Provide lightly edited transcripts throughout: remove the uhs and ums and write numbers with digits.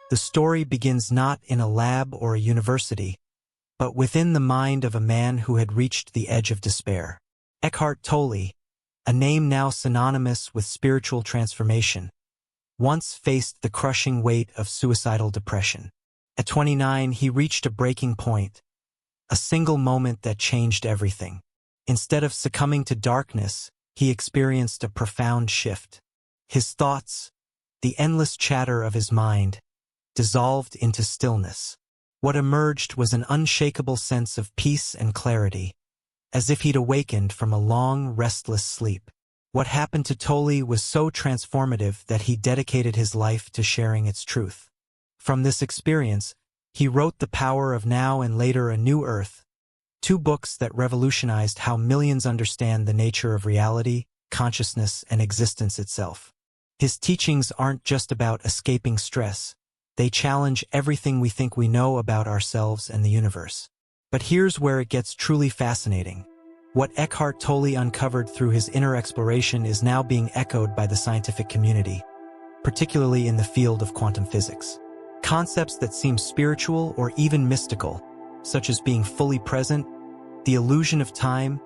The story begins not in a lab or a university, but within the mind of a man who had reached the edge of despair. Eckhart Tolle, a name now synonymous with spiritual transformation, once faced the crushing weight of suicidal depression. At 29, he reached a breaking point, a single moment that changed everything. Instead of succumbing to darkness, he experienced a profound shift. His thoughts, the endless chatter of his mind, dissolved into stillness. What emerged was an unshakable sense of peace and clarity, as if he'd awakened from a long, restless sleep. What happened to Tolle was so transformative that he dedicated his life to sharing its truth. From this experience, he wrote The Power of Now and later A New Earth, two books that revolutionized how millions understand the nature of reality, consciousness, and existence itself. His teachings aren't just about escaping stress. They challenge everything we think we know about ourselves and the universe. But here's where it gets truly fascinating. What Eckhart Tolle uncovered through his inner exploration is now being echoed by the scientific community, particularly in the field of quantum physics. Concepts that seem spiritual or even mystical, such as being fully present, the illusion of time,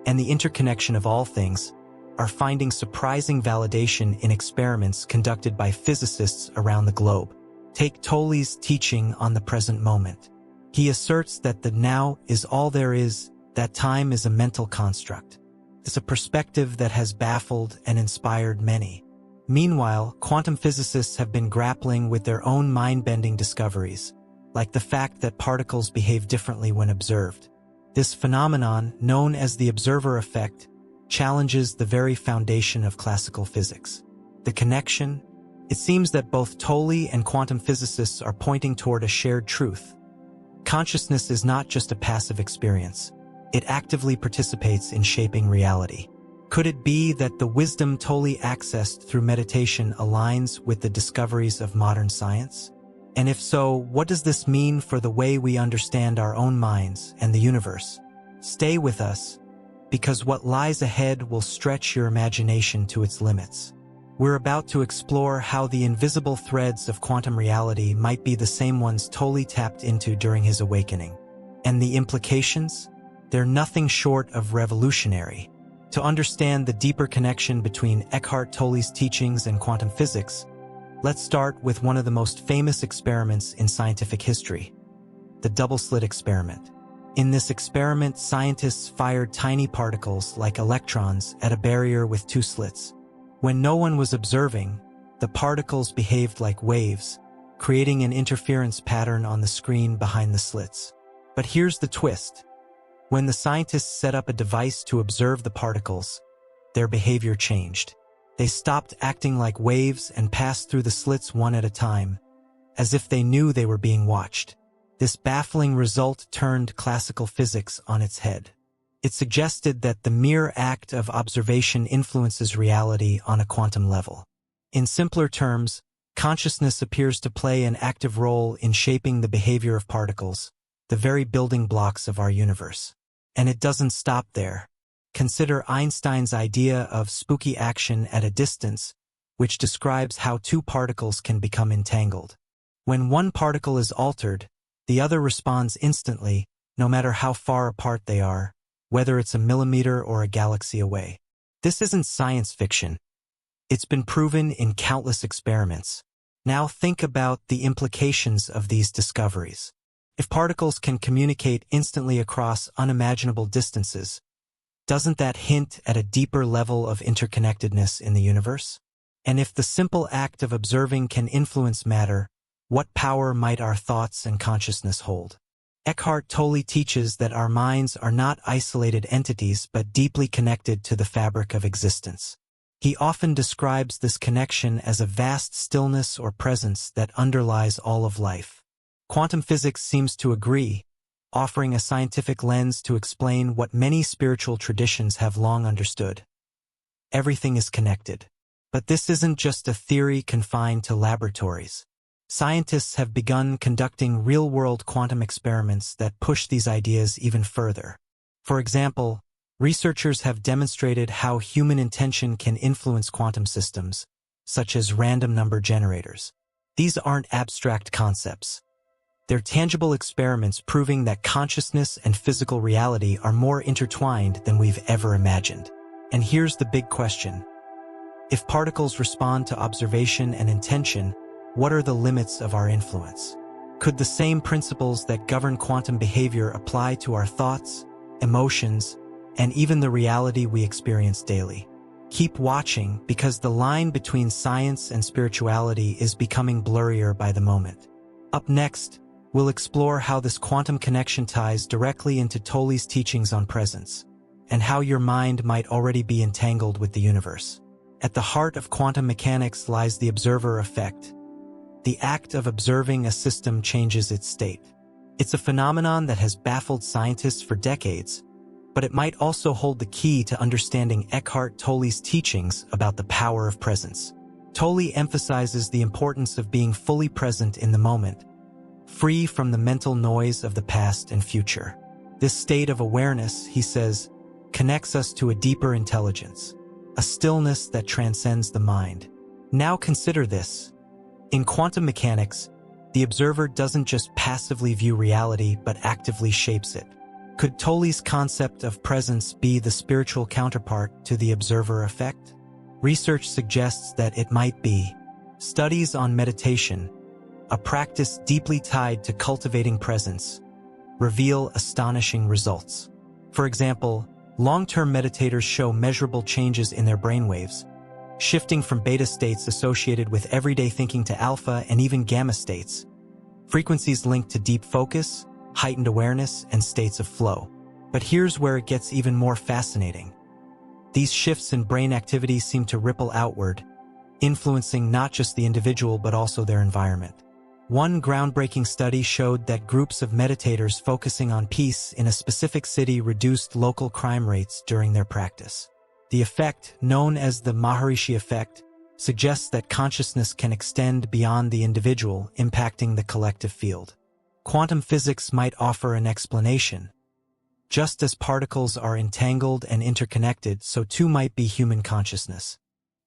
and the interconnection of all things, are finding surprising validation in experiments conducted by physicists around the globe. Take Tolle's teaching on the present moment. He asserts that the now is all there is, that time is a mental construct. It's a perspective that has baffled and inspired many. Meanwhile, quantum physicists have been grappling with their own mind-bending discoveries, like the fact that particles behave differently when observed. This phenomenon, known as the observer effect, challenges the very foundation of classical physics. The connection? It seems that both Tolle and quantum physicists are pointing toward a shared truth. Consciousness is not just a passive experience. It actively participates in shaping reality. Could it be that the wisdom Tolle accessed through meditation aligns with the discoveries of modern science? And if so, what does this mean for the way we understand our own minds and the universe? Stay with us, because what lies ahead will stretch your imagination to its limits. We're about to explore how the invisible threads of quantum reality might be the same ones Tolle tapped into during his awakening. And the implications? They're nothing short of revolutionary. To understand the deeper connection between Eckhart Tolle's teachings and quantum physics, let's start with one of the most famous experiments in scientific history, the double-slit experiment. In this experiment, scientists fired tiny particles like electrons at a barrier with two slits. When no one was observing, the particles behaved like waves, creating an interference pattern on the screen behind the slits. But here's the twist. When the scientists set up a device to observe the particles, their behavior changed. They stopped acting like waves and passed through the slits one at a time, as if they knew they were being watched. This baffling result turned classical physics on its head. It suggested that the mere act of observation influences reality on a quantum level. In simpler terms, consciousness appears to play an active role in shaping the behavior of particles, the very building blocks of our universe. And it doesn't stop there. Consider Einstein's idea of spooky action at a distance, which describes how two particles can become entangled. When one particle is altered, the other responds instantly, no matter how far apart they are, whether it's a millimeter or a galaxy away. This isn't science fiction. It's been proven in countless experiments. Now think about the implications of these discoveries. If particles can communicate instantly across unimaginable distances, doesn't that hint at a deeper level of interconnectedness in the universe? And if the simple act of observing can influence matter, what power might our thoughts and consciousness hold? Eckhart Tolle teaches that our minds are not isolated entities but deeply connected to the fabric of existence. He often describes this connection as a vast stillness or presence that underlies all of life. Quantum physics seems to agree, offering a scientific lens to explain what many spiritual traditions have long understood. Everything is connected. But this isn't just a theory confined to laboratories. Scientists have begun conducting real-world quantum experiments that push these ideas even further. For example, researchers have demonstrated how human intention can influence quantum systems, such as random number generators. These aren't abstract concepts. They're tangible experiments proving that consciousness and physical reality are more intertwined than we've ever imagined. And here's the big question. If particles respond to observation and intention, what are the limits of our influence? Could the same principles that govern quantum behavior apply to our thoughts, emotions, and even the reality we experience daily? Keep watching, because the line between science and spirituality is becoming blurrier by the moment. Up next, we'll explore how this quantum connection ties directly into Tolle's teachings on presence, and how your mind might already be entangled with the universe. At the heart of quantum mechanics lies the observer effect. The act of observing a system changes its state. It's a phenomenon that has baffled scientists for decades, but it might also hold the key to understanding Eckhart Tolle's teachings about the power of presence. Tolle emphasizes the importance of being fully present in the moment, free from the mental noise of the past and future. This state of awareness, he says, connects us to a deeper intelligence, a stillness that transcends the mind. Now consider this. In quantum mechanics, the observer doesn't just passively view reality but actively shapes it. Could Tolle's concept of presence be the spiritual counterpart to the observer effect? Research suggests that it might be. Studies on meditation, a practice deeply tied to cultivating presence, reveal astonishing results. For example, long-term meditators show measurable changes in their brainwaves, shifting from beta states associated with everyday thinking to alpha and even gamma states, frequencies linked to deep focus, heightened awareness, and states of flow. But here's where it gets even more fascinating. These shifts in brain activity seem to ripple outward, influencing not just the individual but also their environment. One groundbreaking study showed that groups of meditators focusing on peace in a specific city reduced local crime rates during their practice. The effect, known as the Maharishi effect, suggests that consciousness can extend beyond the individual, impacting the collective field. Quantum physics might offer an explanation. Just as particles are entangled and interconnected, so too might be human consciousness.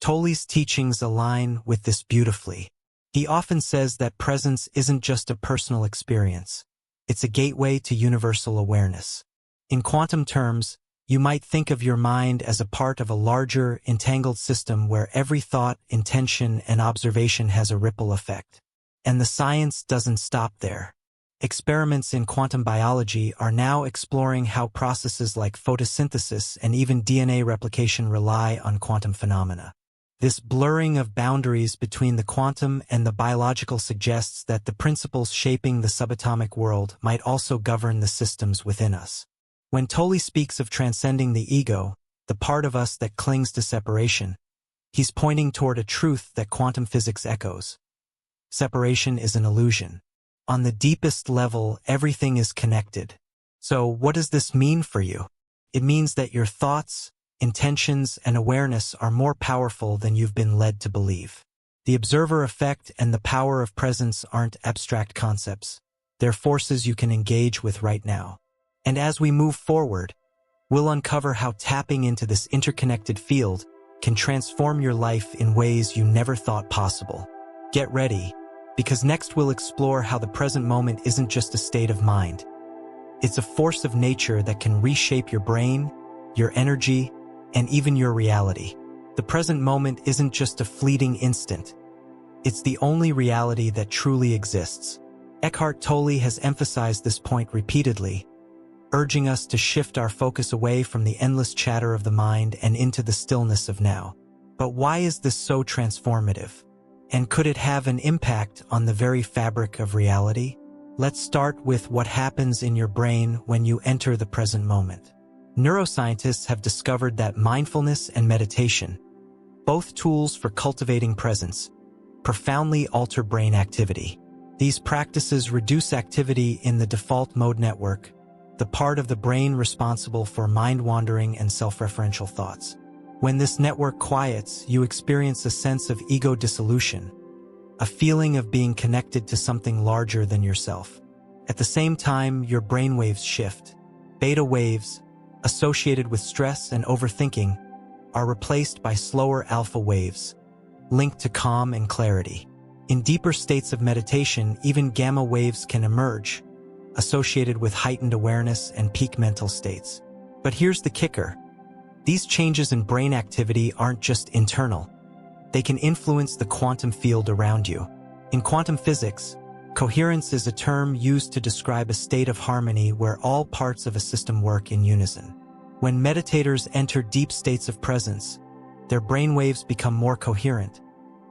Tolle's teachings align with this beautifully. He often says that presence isn't just a personal experience. It's a gateway to universal awareness. In quantum terms, you might think of your mind as a part of a larger, entangled system where every thought, intention, and observation has a ripple effect. And the science doesn't stop there. Experiments in quantum biology are now exploring how processes like photosynthesis and even DNA replication rely on quantum phenomena. This blurring of boundaries between the quantum and the biological suggests that the principles shaping the subatomic world might also govern the systems within us. When Tolle speaks of transcending the ego, the part of us that clings to separation, he's pointing toward a truth that quantum physics echoes. Separation is an illusion. On the deepest level, everything is connected. So what does this mean for you? It means that your thoughts, intentions, and awareness are more powerful than you've been led to believe. The observer effect and the power of presence aren't abstract concepts. They're forces you can engage with right now. And as we move forward, we'll uncover how tapping into this interconnected field can transform your life in ways you never thought possible. Get ready, because next we'll explore how the present moment isn't just a state of mind. It's a force of nature that can reshape your brain, your energy, and even your reality. The present moment isn't just a fleeting instant. It's the only reality that truly exists. Eckhart Tolle has emphasized this point repeatedly, urging us to shift our focus away from the endless chatter of the mind and into the stillness of now. But why is this so transformative? And could it have an impact on the very fabric of reality? Let's start with what happens in your brain when you enter the present moment. Neuroscientists have discovered that mindfulness and meditation, both tools for cultivating presence, profoundly alter brain activity. These practices reduce activity in the default mode network, the part of the brain responsible for mind-wandering and self-referential thoughts. When this network quiets, you experience a sense of ego dissolution, a feeling of being connected to something larger than yourself. At the same time, your brainwaves shift. Beta waves, associated with stress and overthinking, are replaced by slower alpha waves, linked to calm and clarity. In deeper states of meditation, even gamma waves can emerge, associated with heightened awareness and peak mental states. But here's the kicker. These changes in brain activity aren't just internal. They can influence the quantum field around you. In quantum physics, coherence is a term used to describe a state of harmony where all parts of a system work in unison. When meditators enter deep states of presence, their brainwaves become more coherent,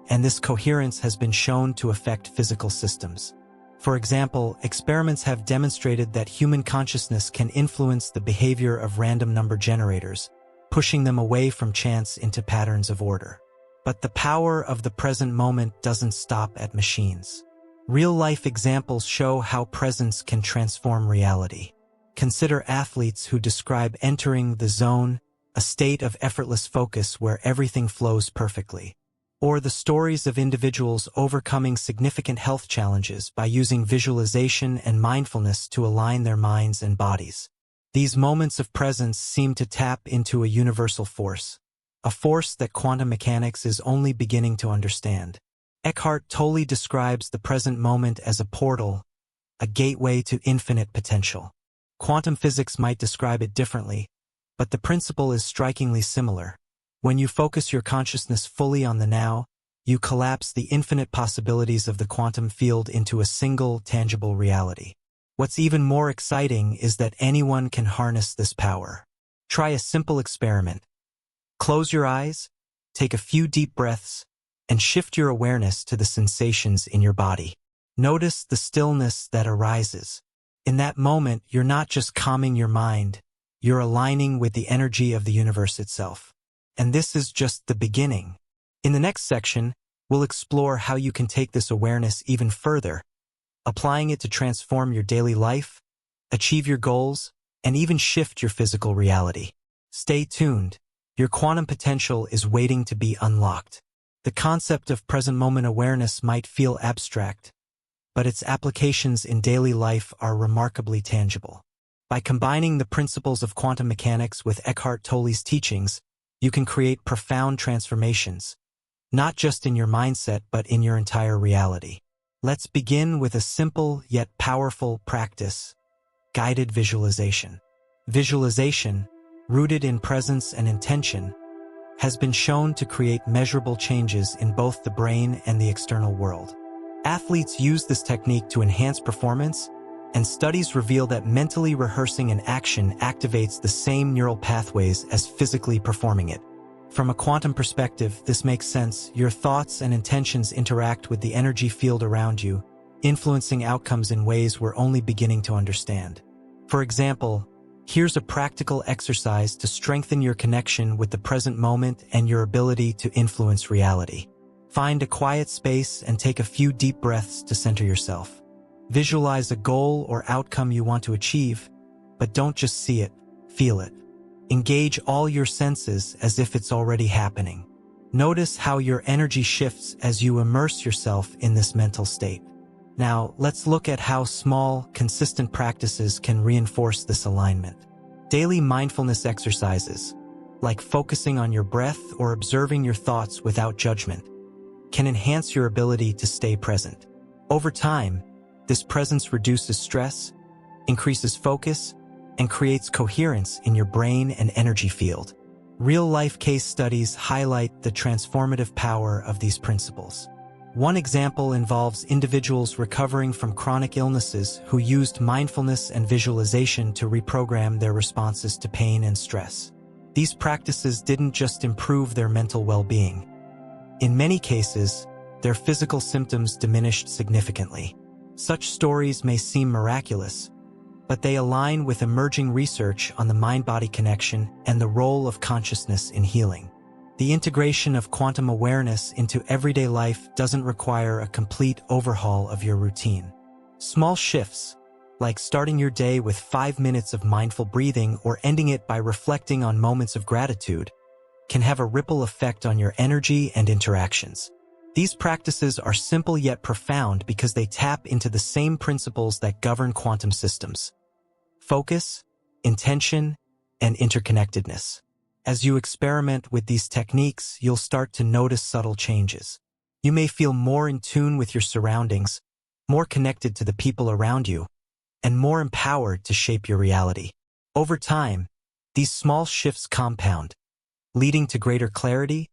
and this coherence has been shown to affect physical systems. For example, experiments have demonstrated that human consciousness can influence the behavior of random number generators, pushing them away from chance into patterns of order. But the power of the present moment doesn't stop at machines. Real-life examples show how presence can transform reality. Consider athletes who describe entering the zone, a state of effortless focus where everything flows perfectly. Or the stories of individuals overcoming significant health challenges by using visualization and mindfulness to align their minds and bodies. These moments of presence seem to tap into a universal force, a force that quantum mechanics is only beginning to understand. Eckhart Tolle describes the present moment as a portal, a gateway to infinite potential. Quantum physics might describe it differently, but the principle is strikingly similar. When you focus your consciousness fully on the now, you collapse the infinite possibilities of the quantum field into a single, tangible reality. What's even more exciting is that anyone can harness this power. Try a simple experiment. Close your eyes, take a few deep breaths, and shift your awareness to the sensations in your body. Notice the stillness that arises. In that moment, you're not just calming your mind, you're aligning with the energy of the universe itself. And this is just the beginning. In the next section, we'll explore how you can take this awareness even further, applying it to transform your daily life, achieve your goals, and even shift your physical reality. Stay tuned. Your quantum potential is waiting to be unlocked. The concept of present moment awareness might feel abstract, but its applications in daily life are remarkably tangible. By combining the principles of quantum mechanics with Eckhart Tolle's teachings, you can create profound transformations, not just in your mindset but in your entire reality. Let's begin with a simple yet powerful practice: guided visualization. Visualization, rooted in presence and intention, has been shown to create measurable changes in both the brain and the external world. Athletes use this technique to enhance performance, and studies reveal that mentally rehearsing an action activates the same neural pathways as physically performing it. From a quantum perspective, this makes sense. Your thoughts and intentions interact with the energy field around you, influencing outcomes in ways we're only beginning to understand. For example, here's a practical exercise to strengthen your connection with the present moment and your ability to influence reality. Find a quiet space and take a few deep breaths to center yourself. Visualize a goal or outcome you want to achieve, but don't just see it, feel it. Engage all your senses as if it's already happening. Notice how your energy shifts as you immerse yourself in this mental state. Now, let's look at how small, consistent practices can reinforce this alignment. Daily mindfulness exercises, like focusing on your breath or observing your thoughts without judgment, can enhance your ability to stay present. Over time, this presence reduces stress, increases focus, and creates coherence in your brain and energy field. Real-life case studies highlight the transformative power of these principles. One example involves individuals recovering from chronic illnesses who used mindfulness and visualization to reprogram their responses to pain and stress. These practices didn't just improve their mental well-being. In many cases, their physical symptoms diminished significantly. Such stories may seem miraculous, but they align with emerging research on the mind-body connection and the role of consciousness in healing. The integration of quantum awareness into everyday life doesn't require a complete overhaul of your routine. Small shifts, like starting your day with 5 minutes of mindful breathing or ending it by reflecting on moments of gratitude, can have a ripple effect on your energy and interactions. These practices are simple yet profound because they tap into the same principles that govern quantum systems: focus, intention, and interconnectedness. As you experiment with these techniques, you'll start to notice subtle changes. You may feel more in tune with your surroundings, more connected to the people around you, and more empowered to shape your reality. Over time, these small shifts compound, leading to greater clarity,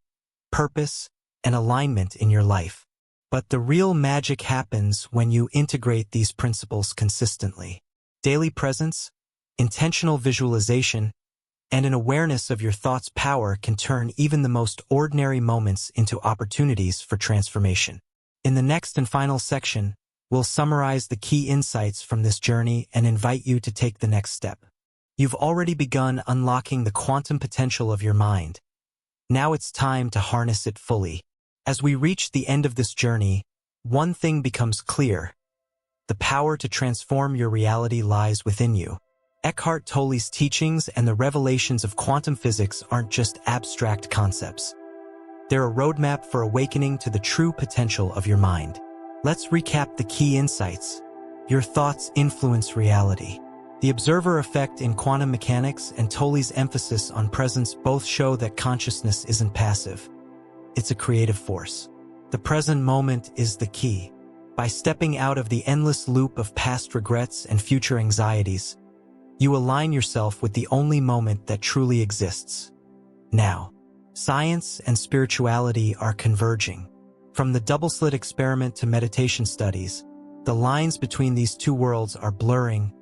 purpose, and alignment in your life. But the real magic happens when you integrate these principles consistently. Daily presence, intentional visualization, and an awareness of your thoughts' power can turn even the most ordinary moments into opportunities for transformation. In the next and final section, we'll summarize the key insights from this journey and invite you to take the next step. You've already begun unlocking the quantum potential of your mind. Now it's time to harness it fully. As we reach the end of this journey, one thing becomes clear. The power to transform your reality lies within you. Eckhart Tolle's teachings and the revelations of quantum physics aren't just abstract concepts. They're a roadmap for awakening to the true potential of your mind. Let's recap the key insights. Your thoughts influence reality. The observer effect in quantum mechanics and Tolle's emphasis on presence both show that consciousness isn't passive. It's a creative force. The present moment is the key. By stepping out of the endless loop of past regrets and future anxieties, you align yourself with the only moment that truly exists. Now, science and spirituality are converging. From the double-slit experiment to meditation studies, the lines between these two worlds are blurring,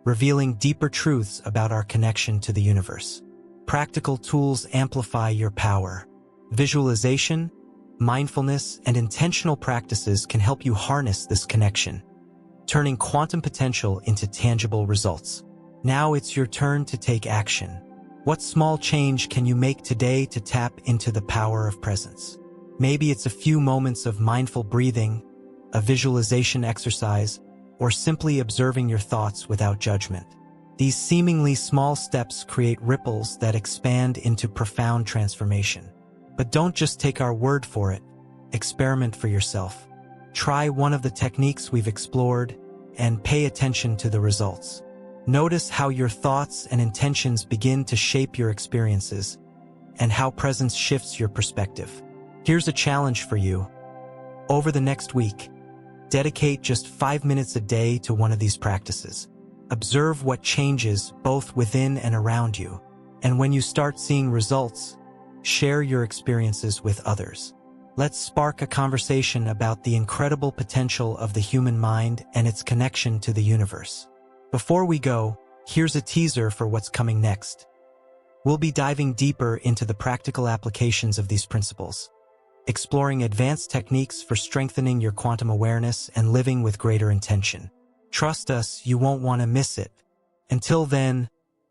revealing deeper truths about our connection to the universe. Practical tools amplify your power. Visualization, mindfulness, and intentional practices can help you harness this connection, turning quantum potential into tangible results. Now it's your turn to take action. What small change can you make today to tap into the power of presence? Maybe it's a few moments of mindful breathing, a visualization exercise, or simply observing your thoughts without judgment. These seemingly small steps create ripples that expand into profound transformation. But don't just take our word for it. Experiment for yourself. Try one of the techniques we've explored and pay attention to the results. Notice how your thoughts and intentions begin to shape your experiences and how presence shifts your perspective. Here's a challenge for you. Over the next week, dedicate just 5 minutes a day to one of these practices. Observe what changes both within and around you. And when you start seeing results, share your experiences with others. Let's spark a conversation about the incredible potential of the human mind and its connection to the universe. Before we go, here's a teaser for what's coming next. We'll be diving deeper into the practical applications of these principles, exploring advanced techniques for strengthening your quantum awareness and living with greater intention. Trust us, you won't want to miss it. Until then,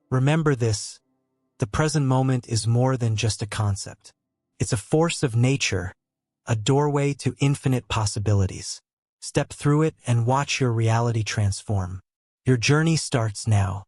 remember this: the present moment is more than just a concept. It's a force of nature, a doorway to infinite possibilities. Step through it and watch your reality transform. Your journey starts now.